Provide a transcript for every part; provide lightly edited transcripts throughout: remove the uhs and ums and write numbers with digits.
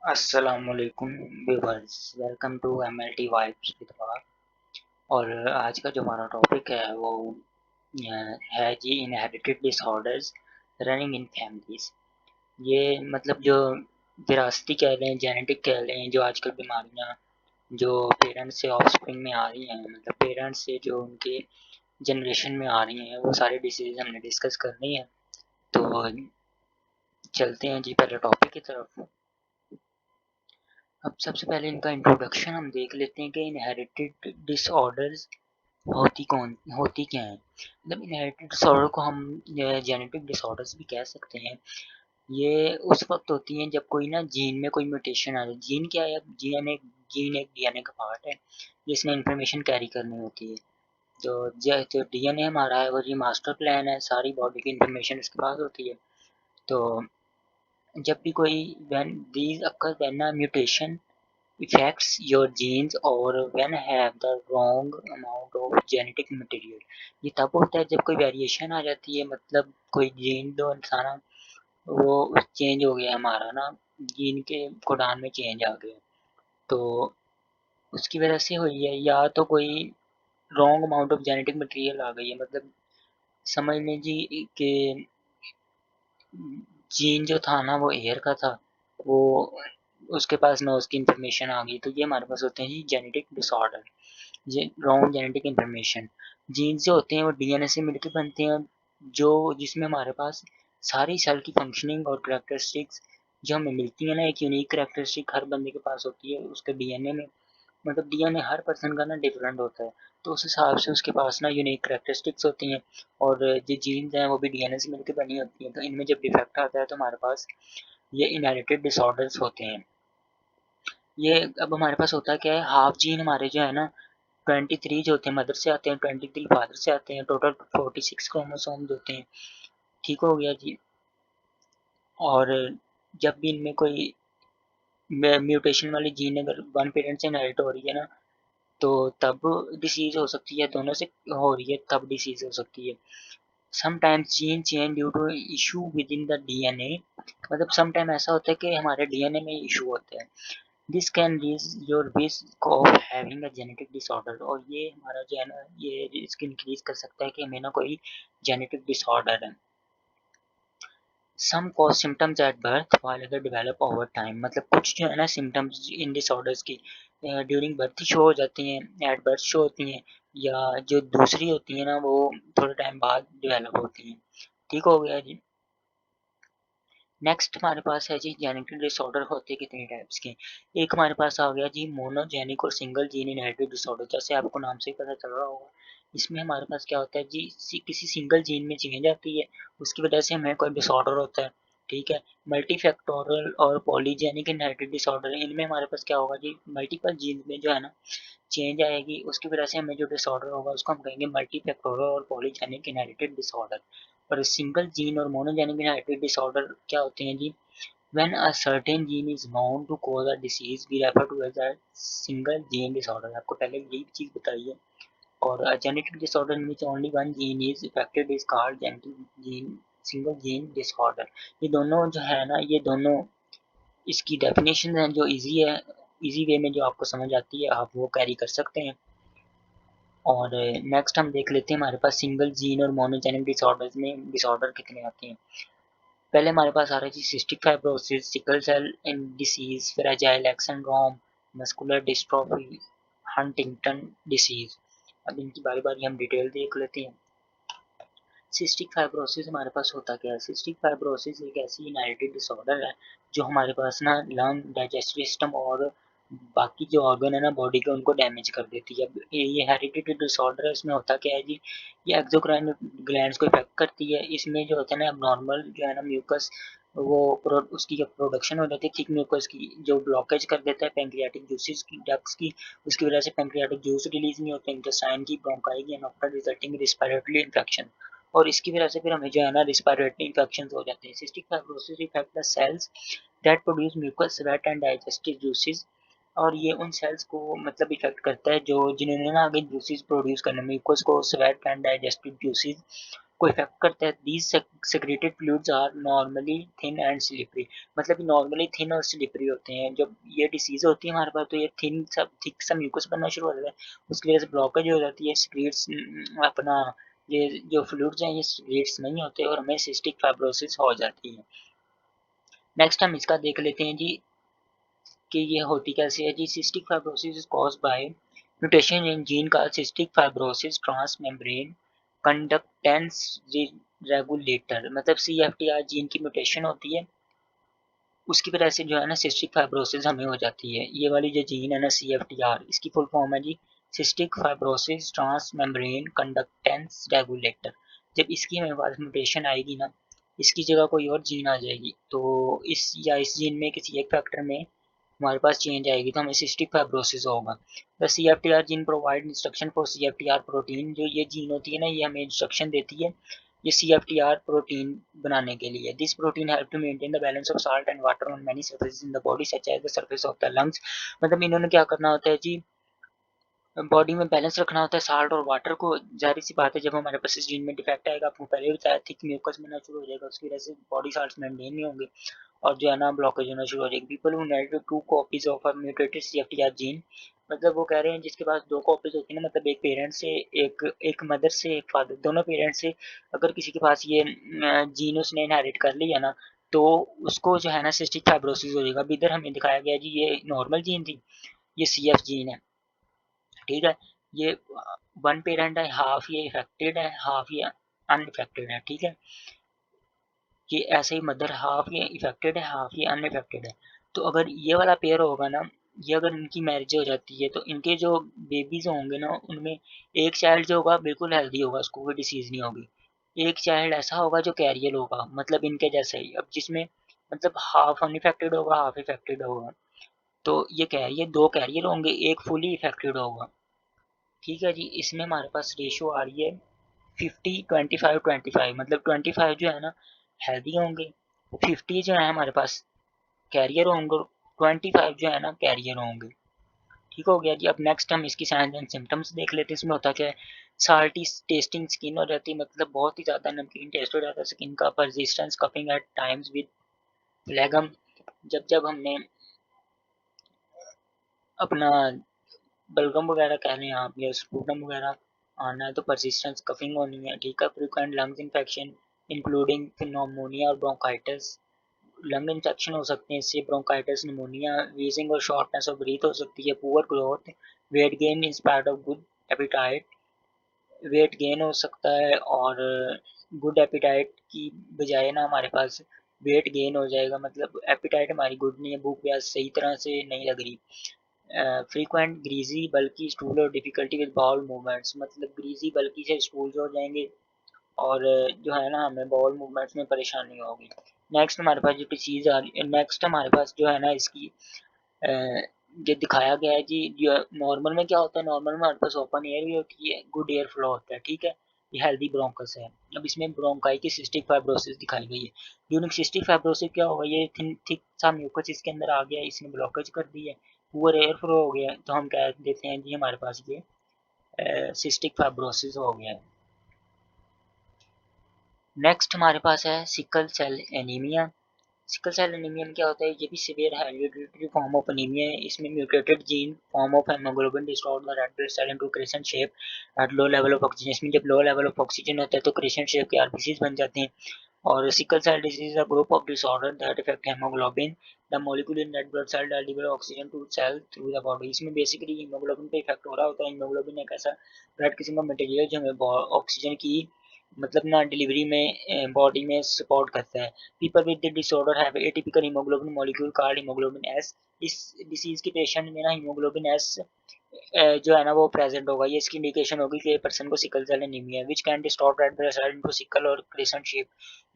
अस्सलामुअलैकुम viewers, welcome to MLT vibes with वार। और आज का जो हमारा टॉपिक है वो है जी inherited disorders running in families. ये मतलब जो विरासती कह लें, जेनेटिक कह लें, जो आजकल बीमारियां जो पेरेंट्स से ऑफस्प्रिंग में आ रही हैं, मतलब पेरेंट्स से जो उनके जनरेशन में आ रही हैं, वो सारे डिसीज हमने डिस्कस करनी है। तो चलते हैं जी पहले टॉपिक की तरफ। अब सबसे पहले इनका इंट्रोडक्शन हम देख लेते हैं कि इनहेरिटेड डिसऑर्डर्स होती क्या हैं। मतलब इनहेरिटेड डिसऑर्डर को हम जेनेटिक डिसऑर्डर्स भी कह सकते हैं। ये उस वक्त होती हैं जब कोई ना जीन में कोई म्यूटेशन आ जाए। जीन क्या है? जीन एक डीएनए का पार्ट है जिसने इंफॉर्मेशन कैरी करनी होती है। जो डीएनए हमारा है वो जी मास्टर प्लान है, सारी बॉडी की इंफॉर्मेशन उसके पास होती है। तो जब भी कोई when these occur when a mutation affects your genes or when have the wrong amount of genetic material। ये तब होता है जब कोई वेरिएशन आ जाती है, मतलब कोई जीन जो इंसान वो चेंज हो गया हमारा ना, जीन के कोडान में चेंज आ गया, तो उसकी वजह से हुई है। या तो कोई wrong amount of genetic material आ गई है, मतलब समझ लें जी कि जीन जो था ना वो एयर का था, वो उसके पास नोज की इंफॉर्मेशन आ गई, तो ये हमारे पास होते हैं जी genetic disorder. Wrong genetic information. Genes जो होते हैं वो डीएनए से मिलकर बनते हैं, जो जिसमें हमारे पास सारी सेल की फंक्शनिंग और करेक्टरिस्टिक्स जो हमें मिलती है ना, एक यूनिक करेक्टरिस्टिक हर बंदे के पास होती है उसके डीएनए में। मतलब डीएनए हर पर्सन का ना डिफरेंट होता है, तो उस हिसाब से उसके पास ना यूनिक करेक्टरिस्टिक्स होती हैं। और जो जीन्स हैं वो भी डीएनए से मिलकर बनी होती हैं, तो इनमें जब डिफेक्ट आता है तो हमारे पास ये इनहेरिटेड डिसऑर्डर्स होते हैं। ये अब हमारे पास होता क्या है, हाफ जीन हमारे जो है ना 23 जो होते हैं मदर से आते हैं, 23 फादर से आते हैं, टोटल 46 क्रोमोसोम्स होते हैं। ठीक हो गया जी। और जब भी इनमें कोई म्यूटेशन वाली जीन अगर वन पेरेंट से इनहेरिट हो रही है ना, तो तब डिसीज हो सकती है, दोनों से हो रही है तब डिसीज हो सकती है। Sometimes gene change due to issue within the DNA. मतलब समटाइम ऐसा होता है कि हमारे डीएनए में इशू होता है। This can raise your risk of having a genetic disorder. और ये हमारा जो है ना ये रिस्क इंक्रीज कर सकता है कि हमें ना कोई जेनेटिक डिसऑर्डर है। Some cause symptoms at birth while other develop over time। मतलब कुछ जो है ना सिम्टम्स इन डिसऑर्डर्स की ड्यूरिंग बर्थ शो हो जाती हैं, एट बर्थ शो होती हैं, या जो दूसरी होती है ना वो थोड़े टाइम बाद डेवलप होती हैं। ठीक हो गया जी। नेक्स्ट हमारे पास है जी जेनेटिक डिसऑर्डर होते कितने टाइप्स के। एक हमारे पास आ गया जी मोनोजेनिक और सिंगल जीन इनहेरिटेड डिसऑर्डर। जैसे आपको नाम से ही पता चल रहा होगा, इसमें हमारे पास क्या होता है जी, किसी सिंगल जीन में चेंज आती है, उसकी वजह से हमें कोई डिसऑर्डर होता है। ठीक है। मल्टीफैक्टोरल और पॉलीजेनिक इनहेरिटेड डिसऑर्डर, इनमें हमारे पास क्या होगा जी, मल्टीपल जीन में जो है ना चेंज आएगी, उसकी वजह से हमें जो डिसऑर्डर होगा उसको हम कहेंगे मल्टीफैक्टोरल और पॉलीजेनिक इनहेरिटेड डिसऑर्डर। और सिंगल जीन और मोनोजेनिक इनहेरिटेड डिसऑर्डर क्या होते हैं जी, when a certain gene is known to cause a disease we refer to as a single gene disorder। आपको पहले यही चीज बताई है। और a genetic disorder in which only one gene is affected is called genetic gene single gene disorder। ये दोनों जो है ना, ये दोनों इसकी डेफिनेशन है जो इजी है, इजी वे में जो आपको समझ आती है आप वो कैरी कर सकते हैं। और नेक्स्ट हम देख लेते हैं हमारे पास सिंगल जीन और मोनोजेनिक डिसऑर्डर्स में डिसऑर्डर कितने आते हैं। पहले हमारे पास आ रहा है जी cystic fibrosis, sickle cell disease, fragile X syndrome, muscular dystrophy, Huntington disease. अब इनकी बारी बारी हम डिटेल देख लेते हैं। सिस्टिक फाइब्रोसिस हमारे पास होता क्या है? सिस्टिक फाइब्रोसिस एक ऐसी इनहेरिटेड डिसऑर्डर है जो हमारे पास ना लंग, डाइजेस्टिव सिस्टम और बाकी जो ऑर्गन है ना बॉडी के उनको डैमेज कर देती है। अब ये हेरिडिटी डिसऑर्डर है, इसमें होता क्या है जी, ये एक्सोक्राइन ग्लैंड्स को इफेक्ट करती है। इसमें जो होता है ना नॉर्मल जो है ना म्यूकस, वो उसकी जब प्रोडक्शन हो जाती है थिक म्यूकस की, जो ब्लॉकेज कर देता है पेंक्रियाटिक जूसेस की, डक्ट्स की, उसकी वजह से पेंक्रियाटिक जूस रिलीज नहीं होते, इंटेस्टाइन की, ब्रोंकाई की, and after resulting respiratory infection. और इसकी वजह से फिर हमें जो है ना रिस्पिरेटरी इन्फेक्शन हो जाते हैं। Cystic fibrosis effect the cells that produce mucus, sweat and digestive juices. और ये उन सेल्स को मतलब इफेक्ट करता है जो जिन्होंने ना आगे जूसेस प्रोड्यूस करने में म्यूकस को, स्वेट एंड डाइजेस्टिव जूसेस। को इफेक्ट करता है। These secreted fluids are normally thin and slippery, मतलब नॉर्मली थिन और स्लिपरी होते हैं। जब ये डिसीज होती है हमारे पास तो ये थिक सा म्यूकस बनना शुरू हो जाता है, उसकी वजह से ब्लॉकेज हो जाती है, सीक्रेट्स अपना ये जो फ्लूइड्स हैं ये सीक्रेट्स नहीं होते और हमें सिस्टिक फाइब्रोसिस हो जाती है। नेक्स्ट हम इसका देख लेते हैं जी कि ये होती कैसे है जी। Cystic fibrosis is caused by mutation in gene का cystic fibrosis transmembrane conductance regulator, मतलब CFTR जीन की म्यूटेशन होती है, उसकी वजह से जो है ना सिस्टिक फाइब्रोसिस हमें हो जाती है। ये वाली जो जीन है ना CFTR, इसकी फुल फॉर्म है जी cystic fibrosis transmembrane conductance regulator. जब इसकी हमें पास म्यूटेशन आएगी ना, इसकी जगह कोई और जीन आ जाएगी, तो इस जीन में किसी एक फैक्टर में हमारे पास चेंज आएगी तो हमें सिस्टिक फाइब्रोसिस होगा। The CFTR gene provide instruction for CFTR protein, जो ये जीन होती है ना ये हमें इंस्ट्रक्शन देती है ये CFTR प्रोटीन बनाने के लिए। This protein help to maintain the balance of salt and water on many surfaces in the body such as the surface of the lungs, मतलब इन्होंने क्या करना होता है जी, बॉडी में बैलेंस रखना होता है साल्ट और वाटर को। जाहिर सी बात है जब हमारे पास इस जीन में डिफेक्ट आएगा, आपको पहले भी बताया थिक म्यूकस बनना शुरू हो जाएगा, उसकी वजह से बॉडी साल्ट्स मेंटेन नहीं होंगे और जो है ना ब्लॉकेज होना शुरू हो जाएगी। People who inherited two copies of a mutated CFTR gene, मतलब वो कह रहे हैं जिसके पास दो कॉपीज होती है ना, मतलब एक पेरेंट से एक मदर से एक फादर, दोनों पेरेंट्स से अगर किसी के पास ये जीन उसने इनहेरिट कर लिया ना, तो उसको जो है ना सिस्टिक फाइब्रोसिस हो जाएगा। अब इधर हमें दिखाया गया जी ये नॉर्मल जीन थी, ये CF जीन है, ठीक है। ये वन पेरेंट है, हाफ ये इफेक्टेड है हाफ ये अनइफेक्टेड है, ठीक है। ये ऐसे ही मदर हाफ ये इफेक्टेड है हाफ ये अनइफेक्टेड है। तो अगर ये वाला पेयर होगा ना, ये अगर इनकी मैरिज हो जाती है तो इनके जो बेबीज होंगे ना उनमें एक चाइल्ड जो होगा बिल्कुल हेल्दी होगा, उसको कोई डिसीज नहीं होगी। एक चाइल्ड ऐसा होगा जो कैरियर होगा, मतलब इनके जैसा ही, अब जिसमें मतलब हाफ अनइफेक्टेड होगा हाफ इफेक्टेड होगा। तो ये क्या है, ये दो कैरियर होंगे एक फुली इफेक्टेड होगा, ठीक है जी। इसमें हमारे पास रेशियो आ रही है 50-25-25, मतलब 25 जो है ना हेल्दी होंगे, 50 जो है हमारे पास कैरियर होंगे, 25 जो है ना कैरियर होंगे, ठीक हो गया जी। अब नेक्स्ट हम इसकी साइंस एंड सिम्टम्स देख लेते हैं। इसमें होता क्या है, साल्टी टेस्टिंग स्किन हो जाती है, मतलब बहुत ही ज़्यादा नमकीन टेस्ट हो जाता है स्किन का। Persistence coughing at times with phlegm, जब जब हमने अपना बलगम वगैरह कह रहे हैं आप या स्पूटम वगैरह आना है तो परसिस्टेंस कफिंग होनी है, ठीक है। Frequent lungs infection including pneumonia और ब्रोंकाइटिस, लंग इन्फेक्शन हो सकते हैं इससे, ब्रोंकाइटिस निमोनिया, वीजिंग और शॉर्टनेस ऑफ ब्रीथ हो सकती है। Poor growth, weight gain in spite of good appetite, weight gain हो सकता है और गुड एपिटाइट की बजाय ना हमारे पास वेट गेन हो जाएगा, मतलब एपिटाइट हमारी गुड नहीं है, भूख प्यास सही तरह से नहीं लग रही। फ्रीक्वेंट ग्रीजी बल्कि स्टूल और डिफिकल्टी विद बाउल मूवमेंट्स, मतलब ग्रीजी बल्कि से स्टूल्स हो जाएंगे और जो है ना हमें बाउल मूवमेंट्स में परेशानी होगी। नेक्स्ट हमारे पास जो चीज़ आ रही है, नेक्स्ट हमारे पास जो है ना इसकी ये दिखाया गया है जी। जो नॉर्मल में क्या होता है, नॉर्मल में हमारे पास ओपन एयर भी होती है, गुड एयर फ्लो होता है, ठीक है। ये हेल्दी ब्रोंकस है। अब इसमें ब्रोंकाई की सिस्टिक फाइब्रोसिस दिखाई गई है। ड्यूरिंग सिस्टिक फाइब्रोसिस क्या होगा, ये थिक सा म्यूकस इसके अंदर आ गया, इसने ब्लॉकेज कर दी है, पुअर एयर फ्लो हो गया, तो हम कह देते हैं जी हमारे पास ये सिस्टिक फाइब्रोसिस हो गया है। नेक्स्ट हमारे पास है sickle cell anaemia. Sickle cell anaemia में क्या होता है, ये भी severe hereditary form of anaemia है। इसमें mutated gene form of haemoglobin distort the red blood cell into crescent shape at low level of oxygen. इसमें जब लो लेवल ऑफ ऑक्सीजन होता है तो क्रेसेंट शेप के आरबीसीज बन जाते हैं। और sickle cell disease is a group of disorder that affect haemoglobin the molecule in red blood cell that deliver oxygen to cell through the body. इसमें basically haemoglobin पे इफेक्ट हो रहा होता है। हीमोग्लोबिन एक ऐसा ब्लड किस्म का मटेरियल जो हमें ऑक्सीजन की मतलब ना डिलीवरी में बॉडी में सपोर्ट करता है। People with the disorder have atypical haemoglobin molecule called haemoglobin S. इस डिसीज के पेशेंट में ना हीमोग्लोबिन एस जो है ना वो प्रेजेंट होगा। ये इसकी इंडिकेशन होगी कि पर्सन को सिकल सेल एनीमिया है, which can distort red blood cell into sickle और क्रेसेंट शेप।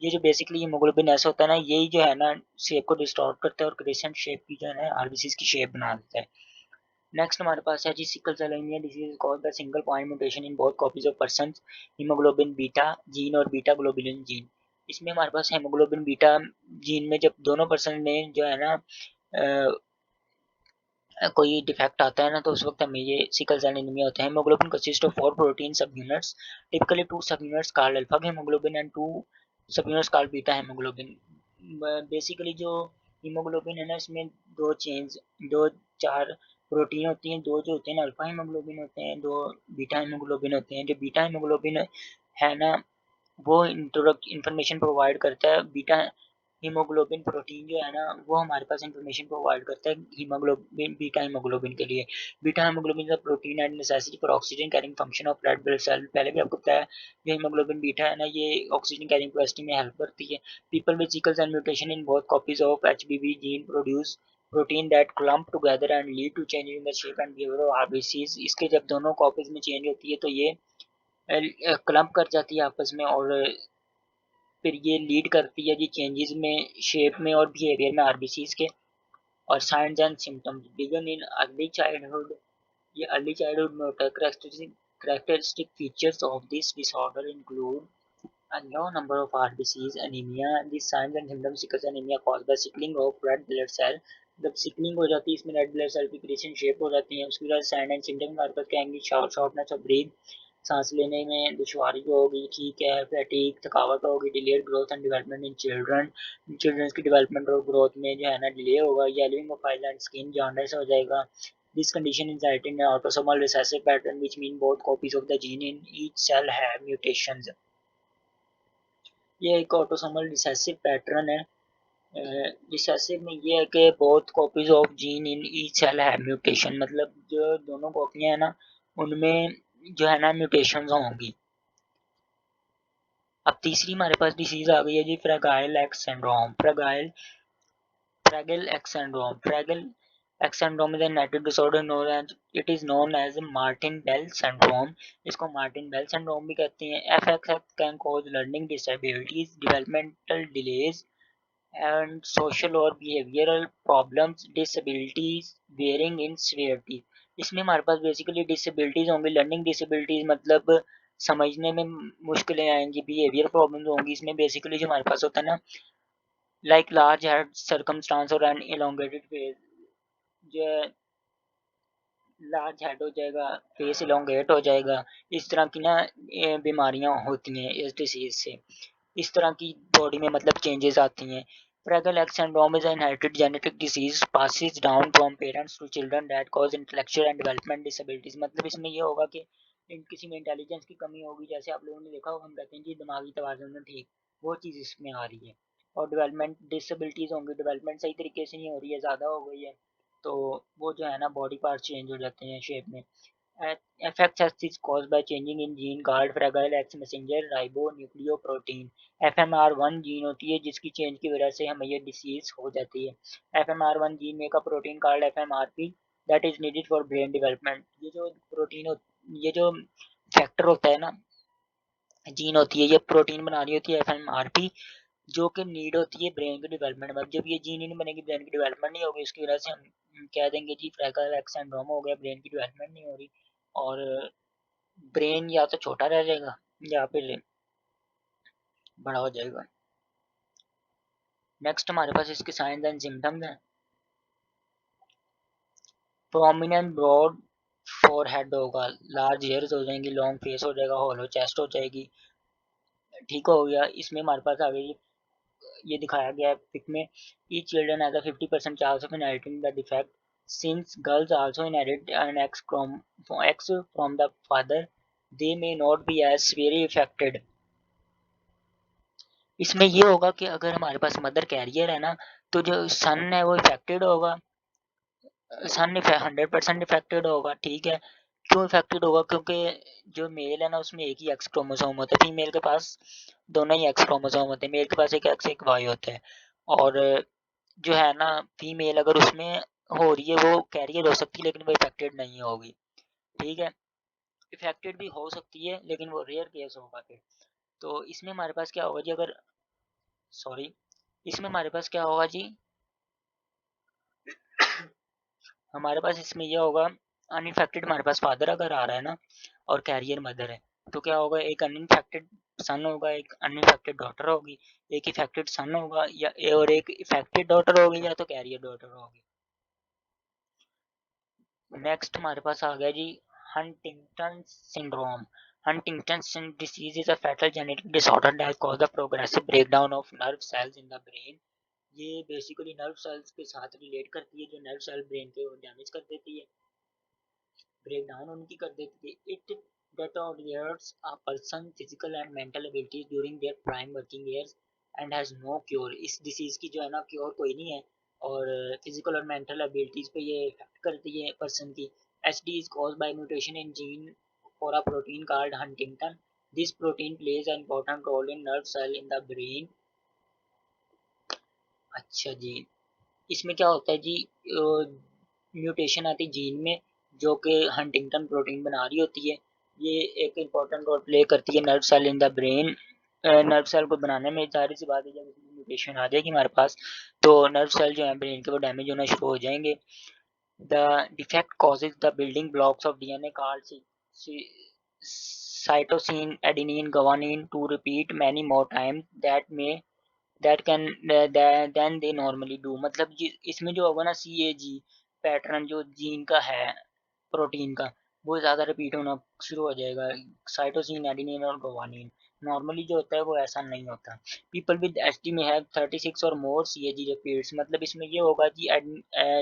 ये जो बेसिकली हीमोग्लोबिन एस होता है ना, यही जो है ना शेप को डिस्टॉर्ट करता है और क्रेसेंट शेप की जो है ना आरबीसीज की शेप बना देता है। नेक्स्ट हमारे पास है जी sickle cell anaemia disease called the single point mutation in both copies of person haemoglobin beta gene और बीटा ग्लोबुलिन जीन। इसमें हमारे पास हेमोग्लोबिन बीटा जीन में जब दोनों पर्सन ने जो है ना कोई डिफेक्ट आता है ना, तो उस वक्त हमें ये सिकल सेल एनीमिया होता है। हीमोग्लोबिन कंसिस्ट ऑफ 4 प्रोटीन सब यूनिट्स, टिपिकली 2 सब units called alpha haemoglobin and 2 सब units called beta haemoglobin. Basically जो हीमोग्लोबिन है ना, इसमें दो चार प्रोटीन होती हैं, दो जो होते हैं ना अल्फा हीमोग्लोबिन होते हैं, दो बीटा हीमोग्लोबिन होते हैं। जो बीटा हीमोग्लोबिन है ना, वो इंफॉर्मेशन प्रोवाइड करता है। बीटा हीमोग्लोबिन प्रोटीन जो है ना, वो हमारे पास इंफॉर्मेशन प्रोवाइड करता है हीमोग्लोबिन बीटा हीमोग्लोबिन के लिए। बीटा हीमोग्लोबिन का protein and necessity for oxygen carrying function of red blood cell. पहले भी आपको बताया, जो हीमोग्लोबिन बीटा है ना, ये ऑक्सीजन कैरिंग कैपेसिटी में हेल्प करती है। People with sickle cell mutation in both copies of HBV gene produce protein that clump together and lead to change in the shape and behaviour of RBCs. इसके जब दोनों copies में change होती है तो ये क्लम्प कर जाती है आपस में, और फिर ये लीड करती है जी चेंजेस में, शेप में और बिहेवियर में आरबीसीज के। और signs and symptoms begin in early childhood. ये अर्ली चाइल्डहुड में होता है। Characteristic features of this disorder include a low number of RBCs, anemia, and the signs and symptoms sickle anemia caused by sickling of red blood cell। जब sickling हो जाती है, इसमें red blood cell की creation shape हो जाती है। उसके बाद साइन एंड सिम्टम हमारे पास क्या आएंगे? शॉर्टनेस ऑफ ब्रीथ, सांस लेने में दुश्वारी होगी, ठीक है, फैटीग, थकावट होगी, delayed growth and development in children. Childrens की डेवलपमेंट और ग्रोथ में जो है ना डिले होगा। Yellowing of eyes and skin, jaundice हो जाएगा। This condition is inherited in an autosomal recessive pattern, which means both copies of the gene in each cell have mutations। ये एक ऑटोसोमल रिसेसिव पैटर्न है। Recessive में ये है कि both copies of gene in each cell है mutation, मतलब जो दोनों कॉपियां हैं ना, उनमें जो है ना म्यूटेशन होंगी। अब तीसरी हमारे पास डिसीज आ गई है जी, fragile X syndrome. Fragile X syndrome. Fragile X syndrome is a genetic disorder known as it is known as Martin Bell syndrome। इसको मार्टिन बेल सिंड्रोम भी कहते हैं। FXX can cause learning disabilities, developmental delays and social or behavioral problems, disabilities varying in severity। इसमें हमारे पास basically disabilities होंगी। Learning disabilities मतलब समझने में मुश्किलें आएंगी। बिहेवियर प्रॉब्लम्स होंगी। इसमें बेसिकली जो हमारे पास होता है ना, लाइक लार्ज हेड सर्कमस्टांस और एन एलोंगेटेड फेस, जो लार्ज हेड हो जाएगा, फेस इलोंगेट हो जाएगा, इस तरह की ना बीमारियां होती हैं इस डिसीज से। इस तरह की बॉडी में मतलब चेंजेस आती हैं। Fragile X syndrome is inherited genetic disease passes down from parents to children that cause intellectual and development disabilities. मतलब इसमें ये होगा कि किसी में इंटेलिजेंस की कमी होगी। जैसे आप लोगों ने देखा होगा, हम कहते हैं कि दिमागी तवाज़ुन में ठीक, वो चीज़ इसमें आ रही है। और डेवलपमेंट डिसेबिलिटीज होंगी, डेवलपमेंट सही तरीके से नहीं हो रही है, ज़्यादा हो गई है, तो वो जो है ना बॉडी पार्ट चेंज हो जाते हैं शेप में। FXS is caused by changing in gene called Fragile X messenger ribonucleoprotein। FMR1 gene होती है जिसकी चेंज की वजह से हमें ये डिसीज हो जाती है। FMR1 जीन में का protein called FMRP that is needed for brain development. ये जो फैक्टर होता है ना, जीन होती है, ये प्रोटीन बना रही होती है FMRP, जो कि नीड होती है ब्रेन की डेवलपमेंट में। जब ये जीन ही नहीं बनेगी, ब्रेन की डेवलपमेंट नहीं होगी, उसकी वजह से हम कह देंगे जी फ्रैगल एक्स सिंड्रोम हो गया, ब्रेन की डेवलपमेंट नहीं हो रही, और ब्रेन या तो छोटा रह जाएगा या फिर बड़ा हो जाएगा। नेक्स्ट हमारे पास इसके साइंस एंड सिम्टम्स हैं। प्रोमिनेंट ब्रॉड फोरहेड होगा, लार्ज हेयर्स हो जाएंगी, लॉन्ग फेस हो जाएगा, होलो चेस्ट हो जाएगी। ठीक हो गया। इसमें हमारे पास आ गई, ये दिखाया गया है पिक में, each children has a 50% chance of inheriting the defect since girls also inherit an X from the father, they may not be as severely effected. इसमें ये होगा कि अगर हमारे पास मदर कैरियर है ना, तो जो सन है वो इफेक्टेड होगा। सन 100% इफेक्टेड होगा, ठीक है। क्यों इफेक्टेड होगा? क्योंकि जो मेल है ना, उसमें एक ही एक्स क्रोमोसोम होता है। फीमेल के पास दोनों ही एक्स क्रोमोसोम होते हैं। मेल के पास एक एक्स एक वाई होता है। और जो है ना, फीमेल अगर उसमें हो रही है, वो कैरियर हो सकती है लेकिन वो इफेक्टेड नहीं होगी, ठीक है। इफेक्टेड भी हो सकती है लेकिन वो रेयर केस होगा फिर। तो इसमें हमारे पास क्या होगा जी, अगर सॉरी, इसमें हमारे पास क्या होगा जी, हमारे पास इसमें यह होगा, अनइफेक्टेड हमारे पास फादर अगर आ रहा है ना, और कैरियर मदर है, तो क्या होगा, एक अनइफेक्टेड सन होगा, एक अनइफेक्टेड डॉटर होगी। एक इफेक्टेड सन होगा या और एक इफेक्टेड डॉटर होगी, या तो कैरियर डॉटर होगी। नेक्स्ट हमारे पास आ गया जी Huntington syndrome. Huntington disease is a fatal genetic disorder that cause the progressive breakdown of nerve cells in the brain. ये बेसिकली नर्व सेल्स के साथ रिलेट करती है, जो नर्व सेल ब्रेन के डैमेज कर देती है, ब्रेक डाउन उनकी कर देती है। It deteriorates a person's physical and mental abilities during their prime working years and has no cure। इस डिसीज की जो है ना क्योर कोई नहीं है, और फिजिकल और मेंटल एबिलिटीज पे ये इफेक्ट करती है पर्सन की। H D is cause by mutation in gene for a protein called huntingtin. This protein plays an important role in nerve cell in the brain। अच्छा जी, इसमें क्या होता है जी, म्यूटेशन आती है जीन में जो कि हंटिंगटन प्रोटीन बना रही होती है। ये एक इम्पॉर्टेंट रोल प्ले करती है nerve cell in the brain. Nerve cell को बनाने में जाहिर सी बात है, जब इसमें म्यूटेशन आ जाएगी हमारे पास तो नर्व सेल जो है ब्रेन के वो डैमेज होना शुरू हो जाएंगे। The defect causes the building blocks of DNA called cytosine adenine guanine to repeat many more time that can than they normally do. मतलब इसमें जो होगा ना सी ए जी पैटर्न जो जीन का है प्रोटीन का, वो ज़्यादा रिपीट होना शुरू हो जाएगा। साइटोसिन एडेनिन और गुआनिन नॉर्मली जो होता है वो ऐसा नहीं होता। पीपल विद एच डी में हैव 36 और मोर सी ए जी रिपीट्स। मतलब इसमें ये होगा कि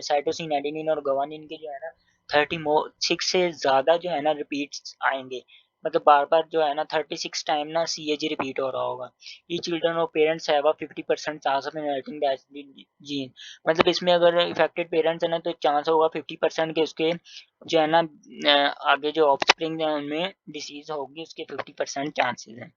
साइटोसिन एडेनिन और गुआनिन के जो है ना 36 से ज़्यादा जो है ना रिपीट्स आएंगे। मतलब बार बार जो है ना 36 टाइम ना सी ए जी रिपीट हो रहा होगा। ई चिल्ड्रन और parents have a 50% chance of inheriting that gene. मतलब इसमें अगर इफेक्टेड पेरेंट्स है ना तो चांस होगा 50% के उसके जो है ना आगे जो ऑफस्प्रिंग है उनमें डिसीज होगी, उसके 50% चांसेस हैं।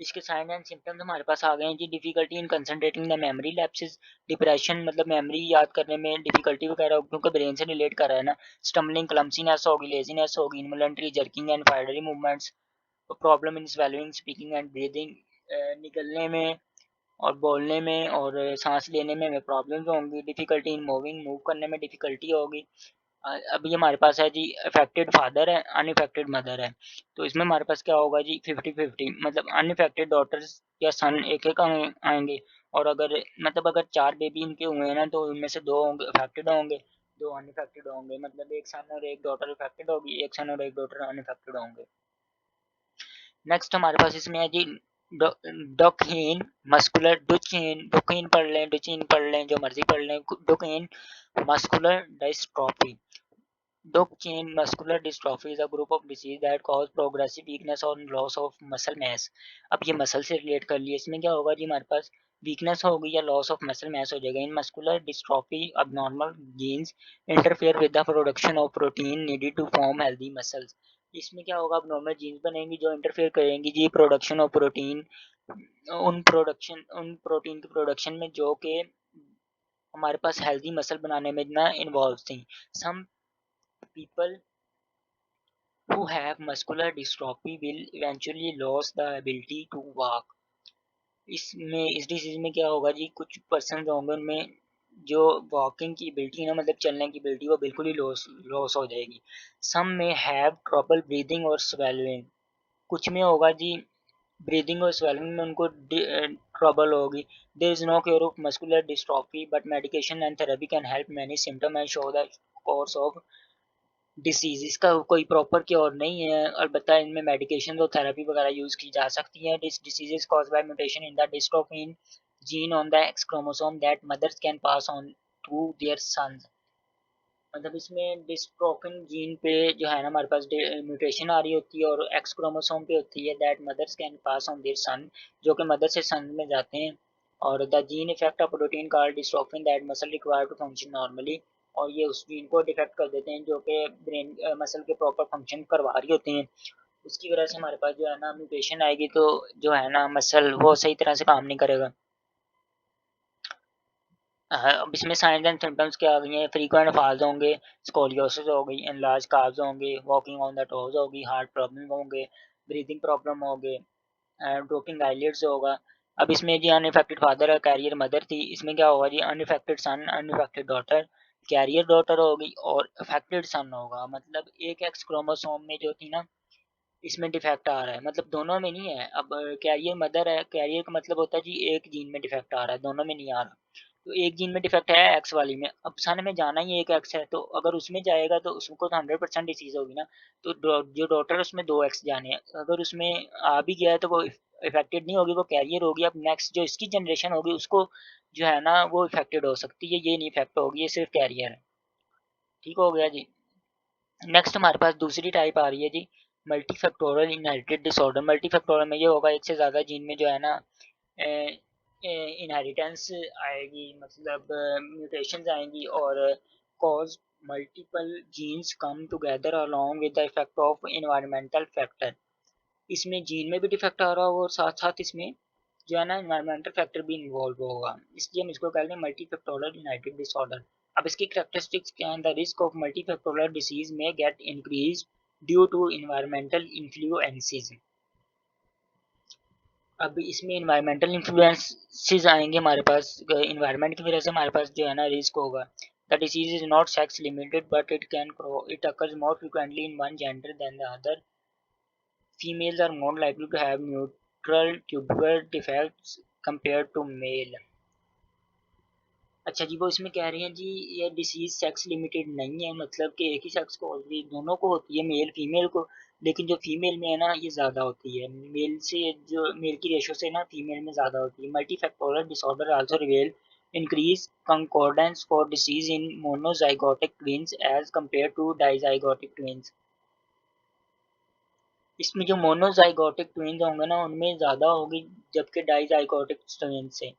इसके साइन एंड सिम्टम्स हमारे पास आ गए हैं जी। Difficulty in concentrating the memory lapses, depression मतलब मेमोरी याद करने में डिफिकल्टी वगैरह होगी क्योंकि ब्रेन से रिलेट कर रहा है ना। स्टम्बलिंग क्लमसीनेस होगी, लेजीनेस होगी, involuntary jerking and fidgety movements, problem in swelling speaking and breathing, निकलने में और बोलने में और सांस लेने में प्रॉब्लम्स होंगी। डिफिकल्टी इन मूविंग, मूव करने में डिफिकल्टी होगी। अभी हमारे पास है जी अफेक्टेड फादर है, अनइफेक्टेड मदर है। तो इसमें हमारे पास क्या होगा जी 50-50, मतलब अनइफेक्टेड डॉटर्स या सन एक एक आएंगे। और अगर मतलब अगर 4 बेबी इनके हुए हैं ना तो उनमें से 2 होंगे अफेक्टेड होंगे, 2 अनइफेक्टेड होंगे। मतलब एक सन और एक डॉटर अफेक्टेड होगी, एक सन और एक डॉटर अनइफेक्टेड होंगे। नेक्स्ट हमारे पास इसमें है जी डोकेन मस्कुलर डुचेन, डोकेन पढ़ लें, डुचेन पढ़ लें, जो मर्जी पढ़ लें। Duchenne muscular dystrophy. Duchenne muscular dystrophy is a group of disease that cause progressive weakness और loss of muscle mass। अब ये मसल से रिलेट कर लिए, इसमें क्या होगा जी हमारे पास वीकनेस होगी या लॉस ऑफ मसल मैस हो जाएगा। In muscular dystrophy abnormal genes interfere with the production of protein needed to form healthy muscles। इसमें क्या होगा, abnormal genes बनेंगी जो इंटरफेयर करेंगी जी प्रोडक्शन ऑफ प्रोटीन, उन प्रोटीन की प्रोडक्शन में जो कि हमारे पास हेल्दी मसल बनाने में ना इन्वॉल्व थी। सम people who have muscular dystrophy will eventually lose the ability to walk। इसमें इस डिसीज में क्या होगा जी, कुछ पर्सन होंगे उनमें जो वॉकिंग की एबिलिटी है ना, मतलब चलने की एबिलिटी वो बिल्कुल ही लॉस लॉस हो जाएगी। सम में हैव ट्रबल ब्रीदिंग और स्वेलिंग। कुछ में होगा जी ब्रीदिंग और स्वेलिंग में उनको ट्रबल होगी। There is no cure of muscular dystrophy but medication and therapy can help many symptom and show the course of disease. इसका कोई प्रॉपर क्योर नहीं है, अलबत्ता इनमें मेडिकेशन और थेरेपी वगैरह यूज की जा सकती है। This disease is caused by mutation in the dystrophin gene on the X chromosome that mothers can pass on to their sons. मतलब इसमें डिस्ट्रोफिन जीन पे जो है ना हमारे पास म्यूटेशन आ रही होती है और एक्स क्रोमोसोम पे होती है that mothers can pass on their son, जो कि मदर से सन में जाते हैं। और the gene effect of protein called dystrophin that muscle require to function normally. और ये उस जीन को डिफेक्ट कर देते हैं जो कि ब्रेन मसल के प्रॉपर फंक्शन करवा रही होती हैं। उसकी वजह से हमारे पास जो है ना म्यूटेशन आएगी तो जो है ना मसल वो सही तरह से काम नहीं करेगा। अब इसमें साइंस एंड सिम्टम्स क्या आ गई हैं, फ्रीक्वेंट फॉल्स होंगे, स्कोलियोसिस हो गई, एनलार्ज काव्स होंगे, वॉकिंग ऑन द टोज होगी, हार्ट प्रॉब्लम होंगे, ब्रीदिंग प्रॉब्लम होंगे, ड्रोपिंग आईलिड्स होगा। अब इसमें जी अनइफेक्टेड फादर और कैरियर मदर थी, इसमें क्या होगा जी अनइफेक्टेड सन, अनइफेक्टेड डॉटर, कैरियर डॉटर होगी और अफेक्टेड सन होगा। मतलब एक एक्स क्रोमोसोम में जो थी ना इसमें डिफेक्ट आ रहा है, मतलब दोनों में नहीं है। अब कैरियर मदर है, कैरियर का मतलब होता है जी एक जीन में डिफेक्ट आ रहा है, दोनों में नहीं आ रहा। तो एक जीन में डिफेक्ट है एक्स वाली में, अब सन में जाना ही एक एक्स है, तो अगर उसमें जाएगा तो उसको तो 100% डिसीज होगी ना। तो जो डॉटर उसमें 2 एक्स जाने हैं, अगर उसमें आ भी गया है तो वो इफेक्टेड नहीं होगी, वो कैरियर होगी। अब नेक्स्ट जो इसकी जनरेशन होगी उसको जो है ना वो इफेक्टेड हो सकती है, ये नहीं इफेक्ट होगी, ये सिर्फ कैरियर है। ठीक हो गया जी। नेक्स्ट हमारे पास दूसरी टाइप आ रही है जी मल्टीफैक्टोरल इनहेरिटेड डिसऑर्डर। मल्टीफैक्टोरल में ये होगा एक से ज़्यादा जीन में जो है ना इनहेरिटेंस आएगी, मतलब म्यूटेशंस आएंगी और cause multiple genes come together along with the effect of environmental factor. इसमें जीन में भी डिफेक्ट आ रहा होगा और साथ साथ इसमें जो है ना इन्वायरमेंटल फैक्टर भी इन्वॉल्व होगा, इसलिए हम इसको कहते हैं मल्टी फैक्टोरियल यूनाइटेड डिसऑर्डर। अब इसकी कैरेक्टरिस्टिक्स क्या हैं? The risk of multifactorial disease में get increase due to environmental influences. अब इसमें इन्वायरमेंटल इन्फ्लुएंसेस आएंगे हमारे पास, इन्वायरमेंट की वजह से हमारे पास जो है ना रिस्क होगा। The disease is not sex limited but it occurs more frequently in one gender than the other. Females are more likely to have neutral tubular defects compared to male। अच्छा जी, वो इसमें कह रहे हैं जी ये डिसीज सेक्स लिमिटेड नहीं है, मतलब कि एक ही सेक्स को होती है, दोनों को होती है, मेल फीमेल को। लेकिन जो फीमेल में है ना ये ज़्यादा होती है मेल से, जो मेल की रेशो से ना फीमेल में ज़्यादा होती है। Multifactorial disorder also reveal increase concordance for disease in monozygotic twins as compare to dizygotic twins. इसमें जो मोनोजाइगोटिक ट्विन्स होंगे ना उनमें ज़्यादा होगी, जबकि डाइजाइगोटिक ट्विन से।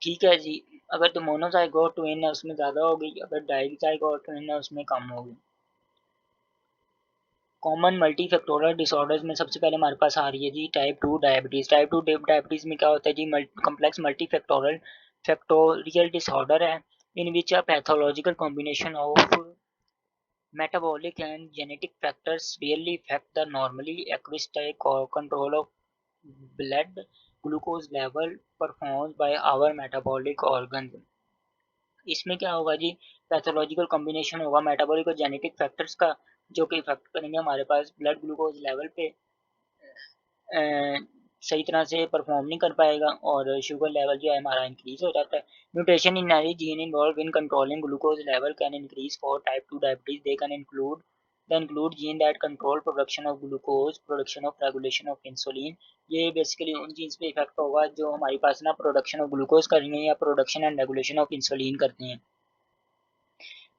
ठीक है जी। अगर तो मोनोजाइगोट ट्विन है उसमें ज़्यादा होगी, अगर डाइजाइगोट ट्विन है उसमें कम होगी। कॉमन मल्टी फैक्टोरियल डिसऑर्डर्स में सबसे पहले हमारे पास आ रही है जी टाइप 2 डायबिटीज़। टाइप 2 डायबिटीज़ में क्या होता है जी, कम्प्लेक्स मल्टी फैक्टोरियल डिसऑर्डर है in which a pathological combination of metabolic and genetic factors really affect the normally acoustic control of blood glucose level performed by our metabolic organs। इसमें क्या होगा जी, pathological combination होगा metabolic और genetic factors का, जो कि effect करेंगे हमारे पास ब्लड ग्लूकोज लेवल पे, सही तरह से परफॉर्म नहीं कर पाएगा और शुगर लेवल जो है हमारा इंक्रीज हो जाता है। Mutation in any gene involve in controlling glucose level can increase for type 2 diabetes. They can include gene that control production of glucose, production of regulation of insulin। ये basically उन jeans पे effect होगा जो हमारी पास ना production of glucose कर रही हैं या production and regulation of insulin करते हैं।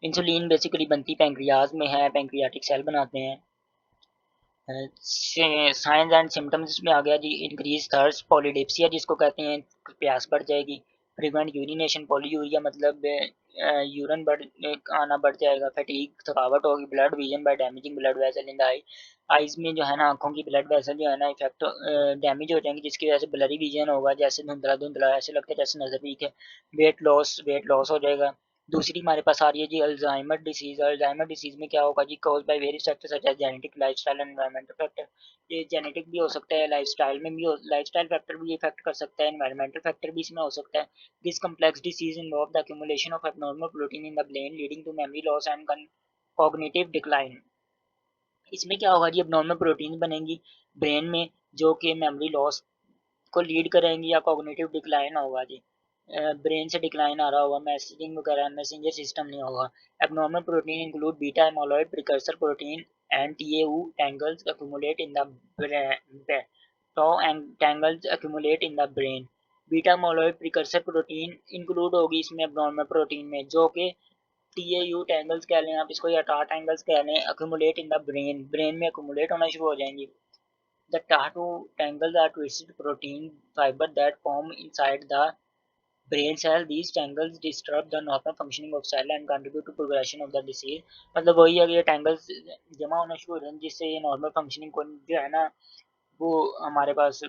इंसुलिन बेसिकली बनती पैंक्रियाज में है, पैंक्रियाटिक सेल बनाते हैं। साइंस एंड सिम्टम्स में आ गया जी इंक्रीज थर्स्ट, पॉलीडिप्सिया जिसको कहते हैं प्यास बढ़ जाएगी। प्रिवेंट यूरिनेशन, पॉलीयूरिया मतलब यूरिन बढ़ आना बढ़ जाएगा। फैटीग, थकावट होगी। Blood vision bye damaging blood vessel in the I. Eyes में जो है ना आंखों की ब्लड वेसल जो है ना इफेक्ट डैमेज हो जाएंगी, जिसकी वजह से ब्लरी विजन होगा, जैसे धुंधला धुंधला ऐसे लगता है जैसे नजर वीक है। वेट लॉस हो जाएगा। दूसरी हमारे पास आ रही है जी अल्जाइमर डिसीज। अल्जाइमर डिसीज में क्या होगा जी, cause by various factor such as genetic, lifestyle and environmental factor. ये जेनेटिक भी हो सकता है, लाइफस्टाइल में भी लाइफस्टाइल फैक्टर भी इफेक्ट कर सकता है, एनवायरमेंटल फैक्टर भी इसमें हो सकता है। This complex disease involve the accumulation of abnormal protein in the brain leading to memory loss and cognitive decline। इसमें क्या होगा जी, abnormal प्रोटीन बनेंगी ब्रेन में जो कि मेमोरी लॉस को लीड करेंगी या कॉग्निटिव डिक्लाइन होगा जी। ब्रेन से डिक्लाइन आ रहा होगा, मैसेजिंग वगैरह मैसेंजर सिस्टम नहीं होगा। Abnormal protein include beta amyloid precursor protein and TAU tangles accumulate in the brain। tau and tangles accumulate in the brain। Beta amyloid precursor protein include होगी इसमें abnormal protein में, जो कि टीएयू tangles कह लें आप इसको या टा टैंगल्स कह लें, accumulate in the ब्रेन में accumulate होना शुरू हो जाएंगी। The tattoo tangles are twisted protein fiber that form inside the brain cell। These tangles disturb the normal functioning of cell and contribute to progression of the disease। मतलब वही है कि ये tangles जमा होना शुरू हो रहे हैं जिससे ये नॉर्मल फंक्शनिंग को जो है ना वो हमारे पास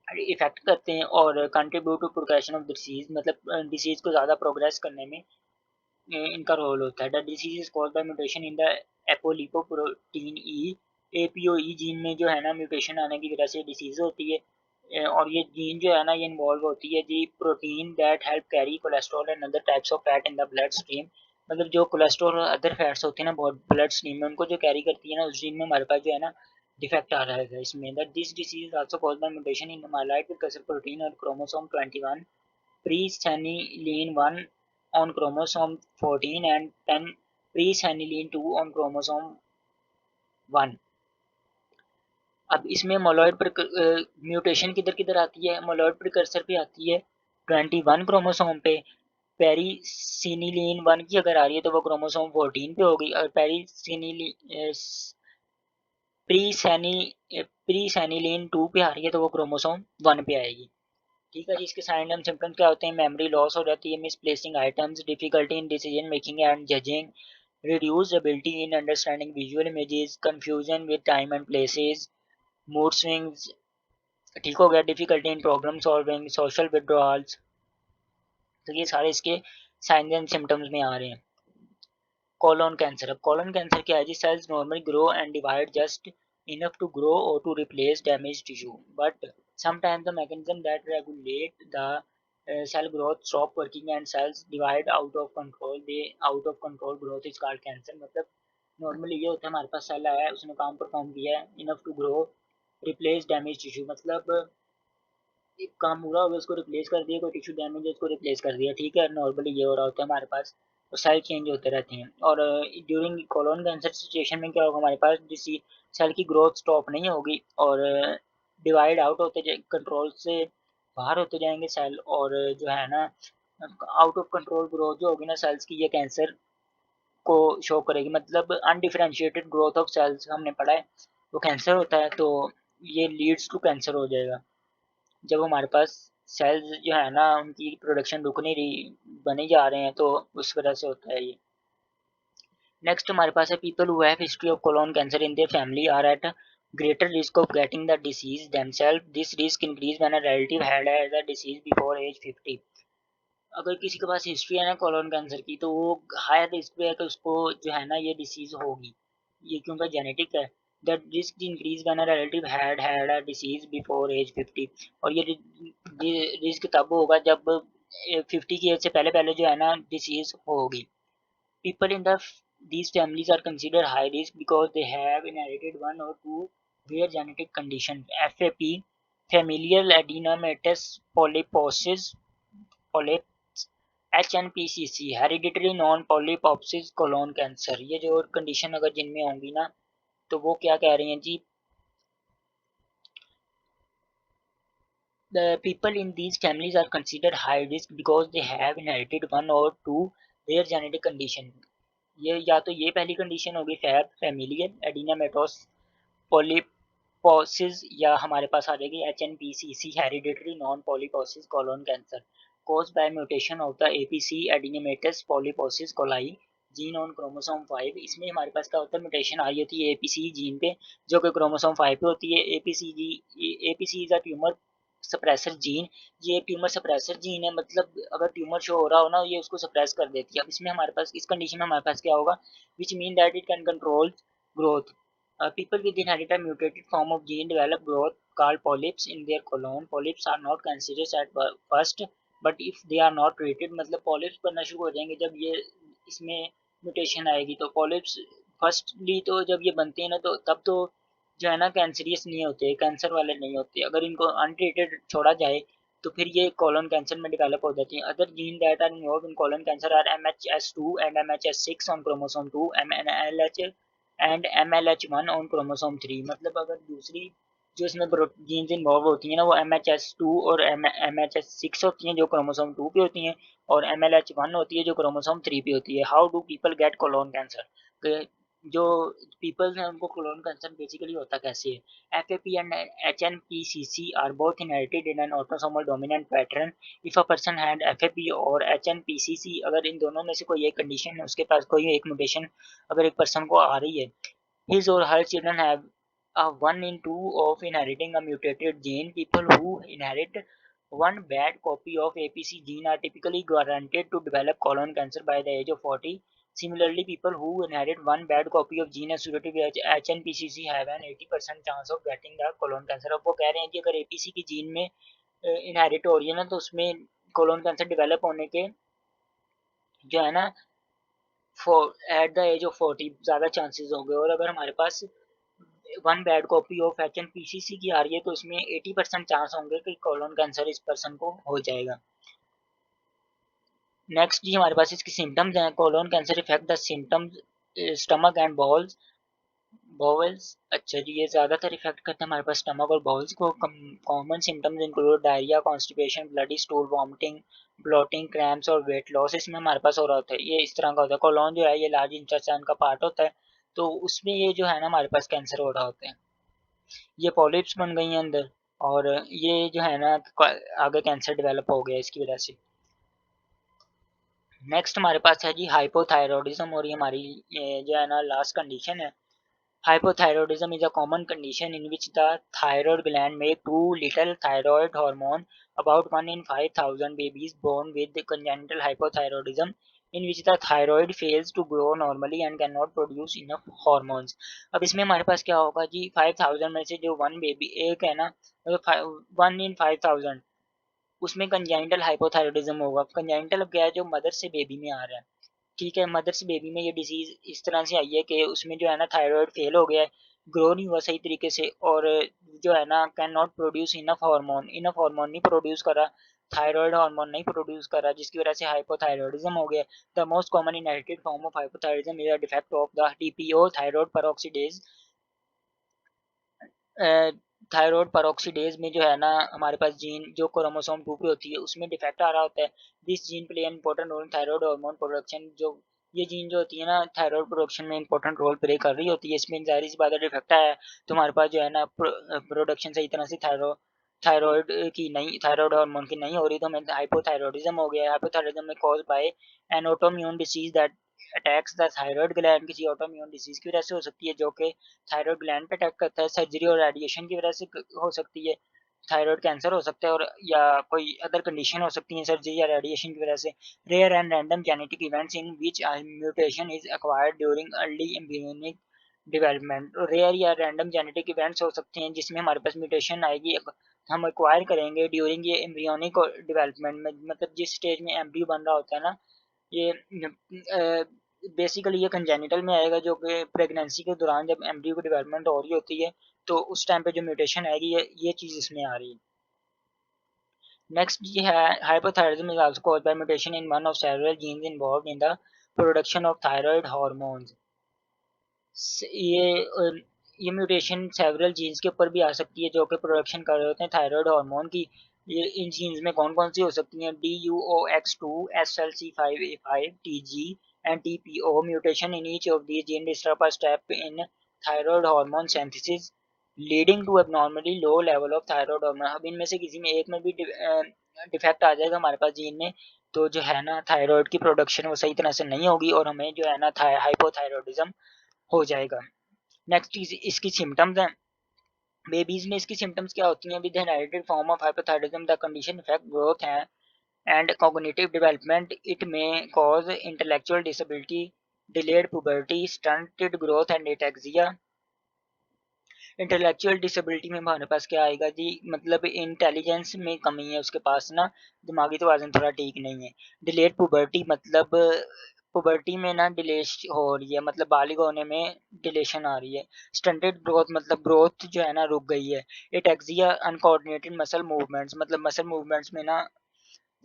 इफेक्ट करते हैं और contribute to progression of disease, मतलब डिसीज को ज़्यादा प्रोग्रेस करने में इनका रोल होता है। The disease is called by mutation in the apolipoprotein E. APOE gene में जो है ना म्यूटेशन आने की वजह से डिसीज होती है, और ये जीन जो है ना ये इन्वॉल्व होती है जी protein that help carry cholesterol and other types of fat in the blood stream. मतलब जो कोलेस्ट्रॉल और अदर फैट्स होते हैं ना बहुत ब्लड स्ट्रीम में, उनको जो कैरी करती है ना उस जीन में हमारे पास जो है ना डिफेक्ट आ रहा है इसमें। That this disease also called by mutation in amyloid precursor protein और chromosome 21 pre-sanilin 1 on chromosome 14 and 10 pre-sanilin 2 on chromosome 1। अब इसमें मोलॉइड म्यूटेशन किधर किधर आती है, मोलॉइड प्रिकर्सर पे आती है 21 क्रोमोसोम पे। पेरीसिनिलीन 1 की अगर आ रही है तो वो क्रोमोसोम 14 पे होगी, और प्रीसैनिलीन 2 पे आ रही है तो वो क्रोमोसोम 1 पे आएगी। ठीक है जी। इसके साइन एंड सिम्टम्स क्या होते हैं? मेमोरी लॉस हो जाती है, misplacing items, difficulty in decision making and judging, reduced ability in understanding visual images, confusion with time and places, mood swings। ठीक हो गया। Difficulty in problem solving, social withdrawals. तो ये सारे इसके साइंस एंड सिम्टम्स में आ रहे हैं। Colon cancer. अब कोलोन कैंसर क्या है जी? Cells normally grow and divide just enough to grow or to replace damaged tissue, but sometimes the mechanism that regulate the cell growth stop working and cells divide out of control। they out of control growth is called cancer। मतलब normally ये होता है हमारे पास cell आया है, उसने काम perform किया है, enough to grow, replace damage tissue, मतलब एक काम पूरा हो गया, उसको रिप्लेस कर दिया, कोई टिश्यू डैमेज है उसको रिप्लेस कर दिया। ठीक है, नॉर्मली ये हो रहा होता है हमारे पास, तो सेल चेंज होते रहते हैं। और ड्यूरिंग कोलोन कैंसर सिचुएशन में क्या होगा हमारे पास, जिस सेल की ग्रोथ स्टॉप नहीं होगी और डिवाइड आउट होते कंट्रोल से बाहर होते जाएंगे सेल, और जो है ना आउट ऑफ कंट्रोल ग्रोथ जो होगी ना सेल्स की, ये कैंसर को शो करेगी। मतलब अनडिफरेंशिएटेड ग्रोथ ऑफ सेल्स हमने पढ़ा है, वो कैंसर होता है, तो ये लीड्स टू कैंसर हो जाएगा। जब हमारे पास सेल्स जो है ना उनकी प्रोडक्शन रुक नहीं रही, बने जा रहे हैं, तो उस वजह से होता है ये। नेक्स्ट हमारे पास है people who have history of colon cancer in their family are at greater risk of getting the disease themselves। this risk increase when a relative had the disease before age 50। अगर किसी के पास history है ना colon cancer की, तो वो higher risk पे है कि उसको जो है ना ये डिसीज होगी, ये क्योंकि जेनेटिक है। That risk increase when a relative had a disease before age 50। और ये रिस्क तब होगा जब 50 की एज से पहले पहले जो है ना डिसीज होगी। People in the these families are considered high risk because they have inherited one or two rare genetic condition। FAP, familial adenomatous polyposis polyps, HNPCC, hereditary non polyposis colon cancer. ये जो condition अगर जिनमें होंगी ना, तो वो क्या कह रही हैं जी, the people in these families are considered high risk because they have inherited one or two rare genetic condition। ये या तो ये पहली कंडीशन होगी फैब फैमिलियल एडिनामेटोस पॉलीपोसिस, या हमारे पास आ जाएगी HNPCC, hereditary non polyposis colon cancer, caused by mutation of the APC adenomatous polyposis coli gene on chromosome 5। इसमें हमारे पास क्या होता है, म्यूटेशन आ रही होती है एपीसी जीन पे, जो कि क्रोमोसोम 5 पे होती है। APC is a tumour suppressor gene. ये ट्यूमर सप्रेसर जीन है, मतलब अगर ट्यूमर शो हो रहा हो ना, ये उसको सप्रेस कर देती है। अब इसमें हमारे पास इस कंडीशन में हमारे पास क्या होगा, which mean that it can control growth। People with inherit a mutated form of gene develop growth called polyps in their colon। Polyps are not cancerous at first, but if they are not treated, मतलब polyps बनना शुरू हो जाएंगे जब ये इसमें mutation आएगी। तो polyps फर्स्टली तो जब ये बनते हैं ना, तो तब तो जो है ना कैंसरियस नहीं होते, कैंसर वाले नहीं होते। अगर इनको अनट्रीटेड छोड़ा जाए तो फिर ये कोलन कैंसर में डेवलप हो जाती है। Other gene that are involve in colon cancer are MHS2 and MHS6 on chromosome 2, MNLH and MLH1 on chromosome 3। मतलब अगर दूसरी जो इसमें जीन्स इन्वॉल्व होती हैं ना, वो MHS2 और MHS6 होती हैं जो क्रोमोसोम 2 पे होती हैं, और MLH1 होती है जो क्रोमोसोम 3 पे होती है। How do people get colon cancer? जो पीपल्स हैं उनको कोलोन कैंसर बेसिकली होता कैसे है? FAP and HNPCC are both inherited in an autosomal dominant pattern. If a person had FAP और HNPCC, अगर इन दोनों में से कोई एक कंडीशन है, उसके पास कोई एक म्यूटेशन अगर एक पर्सन को आ रही है, his or her children have a 1 in 2 of inheriting a mutated gene। People who inherit one bad copy of APC gene are typically guaranteed to develop colon cancer by the age of 40। Similarly, people who inherit one bad copy of gene associated with HNPCC have an 80% chance of getting the colon cancer। अब वो कह रहे हैं कि अगर APC की gene में inherit हो रही है ना, तो उसमें कोलोन कैंसर डेवलप होने के जो है ना एट द एज ऑफ 40 ज़्यादा चांसेस होंगे। और अगर हमारे पास one bad copy of HNPCC की आ रही है, तो इसमें 80% चांस होंगे कि कोलोन कैंसर इस पर्सन को हो जाएगा। नेक्स्ट जी हमारे पास इसकी सिम्टम्स हैं। Colon cancer effect the symptoms stomach and bowls bowels. अच्छा जी, ये ज़्यादातर इफेक्ट करते हैं हमारे पास स्टमक और बॉवल्स को। Common symptoms include diarrhoea, constipation, bloody stool, vomiting, bloating, cramps और वेट लॉस इसमें हमारे पास हो रहा होता है। ये इस तरह का होता है। कोलोन जो है ये लार्ज इंटेस्टाइन का पार्ट होता है, तो उसमें ये जो है ना हमारे पास कैंसर हो रहा होता है। ये पॉलिप्स बन गई हैं अंदर, और ये जो है ना आगे कैंसर डेवलप हो गया इसकी वजह से। नेक्स्ट हमारे पास है जी हाइपोथायरॉयडिज्म, और ये हमारी जो है ना लास्ट कंडीशन है। Hypothyroidism is a common condition in which the thyroid gland make too little thyroid hormone. About 1 in 5,000 babies born with congenital hypothyroidism, in which the thyroid fails to grow normally and cannot produce enough hormones. अब इसमें हमारे पास क्या होगा जी, 5,000 में से जो one baby एक है ना, मतलब 1 in 5,000 उसमें कंजेनिटल हाइपोथायरॉयडिज्म होगा। कंजेनिटल अब क्या है, जो मदर से बेबी में आ रहा है। ठीक है, मदर से बेबी में ये डिजीज़ इस तरह से आई है कि उसमें जो है ना थायराइड फेल हो गया है, ग्रो नहीं हुआ सही तरीके से, और जो है ना can not produce enough hormone नहीं प्रोड्यूस कर रहा, थायराइड हार्मोन नहीं प्रोड्यूस कर रहा, जिसकी वजह से हाइपोथायरॉयडिज्म हो गया। The most common inherited form of hypothyroidism is a defect of the TPO thyroid peroxidase. Thyroid peroxidase में जो है ना हमारे पास जीन जो क्रोमोसोम 2 पे होती है उसमें डिफेक्ट आ रहा होता है। This gene play an important role in thyroid hormone production. जो ये जीन जो होती है ना थायराइड प्रोडक्शन में इंपॉर्टेंट रोल प्ले कर रही होती है। इसमें जाहिर सी बात है डिफेक्ट आया है, तो हमारे पास जो है ना प्रोडक्शन सही तरह से थायराइड की नहीं, थायराइड हार्मोन की नहीं हो रही, तो हमें हाइपोथायरॉयडिज्म हो गया। हाइपोथायरॉयडिज्म में cause by an autoimmune disease that attacks the thyroid gland. किसी ऑटोइम्यून डिसीज की वजह से हो सकती है जो कि थायराइड ग्लैंड पे अटैक करता है। सर्जरी और रेडिएशन की वजह से हो सकती है। थायराइड कैंसर हो सकता है, और या कोई अदर कंडीशन हो सकती है सर्जरी या रेडिएशन की वजह से। Rare and random genetic events in which mutation is acquired during early embryonic development. Rare या रैंडम जेनेटिक इवेंट्स हो सकते हैं जिसमें हमारे पास म्यूटेशन आएगी, हम एक्वायर करेंगे ड्यूरिंग ये एम्ब्रियोनिक डेवलपमेंट में, मतलब जिस स्टेज में एम्ब्रियो बन रहा होता है ना, ये बेसिकली ये कंजेनिटल में आएगा, जो कि प्रेगनेंसी के दौरान जब एम्ब्रियो की डेवलपमेंट हो रही होती है, तो उस टाइम पे जो म्यूटेशन आएगी ये चीज़ इसमें आ रही है। नेक्स्ट ये है hypothyroidism is also caused by mutation in one of several genes involved in the production of thyroid hormones. ये म्यूटेशन सेवरल जीन्स के ऊपर भी आ सकती है जो कि प्रोडक्शन कर रहे होते हैं थायराइड हार्मोन की। ये इन जीन्स में कौन कौन सी हो सकती हैं? DUOX2, SLC5A5, TG and TPO mutation in each of these gene disrupt a step in thyroid hormone synthesis leading to abnormally low level of thyroid hormone। अब इनमें से किसी में एक में भी डिफेक्ट आ जाएगा हमारे पास जीन में, तो जो है ना थायराइड की प्रोडक्शन वो सही तरह से नहीं होगी, और हमें जो है ना हाइपोथायरॉयडिज्म हो जाएगा। नेक्स्ट इसकी सिम्टम्स हैं। बेबीज में इसकी सिम्टम्स क्या होती हैं? With hereditary form of hypothyroidism the condition effect growth है and cognitive development. It may cause intellectual disability, delayed puberty, stunted growth and ataxia. Intellectual disability में हमारे पास क्या आएगा जी, मतलब इंटेलिजेंस में कमी है उसके पास ना, दिमागी तवाज़ुन थोड़ा ठीक नहीं है। डिलेड पुबर्टी मतलब पुबर्टी में ना डिले हो रही है, मतलब बालिग होने में डिलेशन आ रही है। स्टंटेड ग्रोथ मतलब ग्रोथ जो है ना रुक गई है। एटेक्सिया अनकोऑर्डिनेटेड मसल मूवमेंट्स, मतलब मसल मूवमेंट्स में ना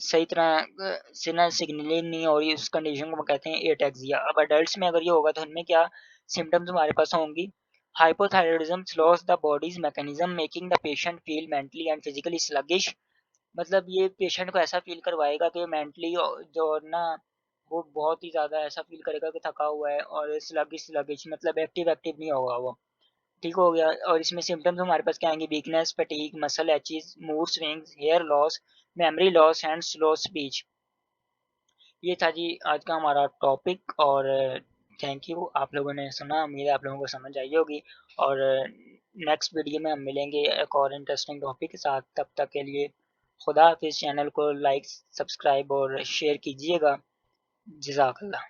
सही तरह से ना सिग्नलिंग नहीं हो रही, उस कंडीशन को कहते हैं एटेक्सिया। अब अडल्ट्स में अगर ये होगा तो इनमें क्या सिम्टम्स हमारे पास होंगी? Hypothyroidism slows the body's mechanism making the patient feel mentally and physically sluggish. मतलब ये पेशेंट को ऐसा फील करवाएगा कि मेंटली जो ना वो बहुत ही ज़्यादा ऐसा फील करेगा कि थका हुआ है, और स्लगिश स्लगिश मतलब एक्टिव एक्टिव नहीं होगा वो। ठीक हो गया। और इसमें सिम्टम्स हमारे पास क्या आएंगे? Weakness, fatigue, muscle aches, mood swings, hair loss, memory loss and slow speech. ये था जी आज का हमारा टॉपिक, और थैंक यू आप लोगों ने सुना। उम्मीद है आप लोगों को समझ आई होगी, और नेक्स्ट वीडियो में हम मिलेंगे एक और इंटरेस्टिंग टॉपिक के साथ। तब तक के लिए खुदा हाफिज़। चैनल को लाइक, सब्सक्राइब और शेयर कीजिएगा। जज़ाकल्लाह।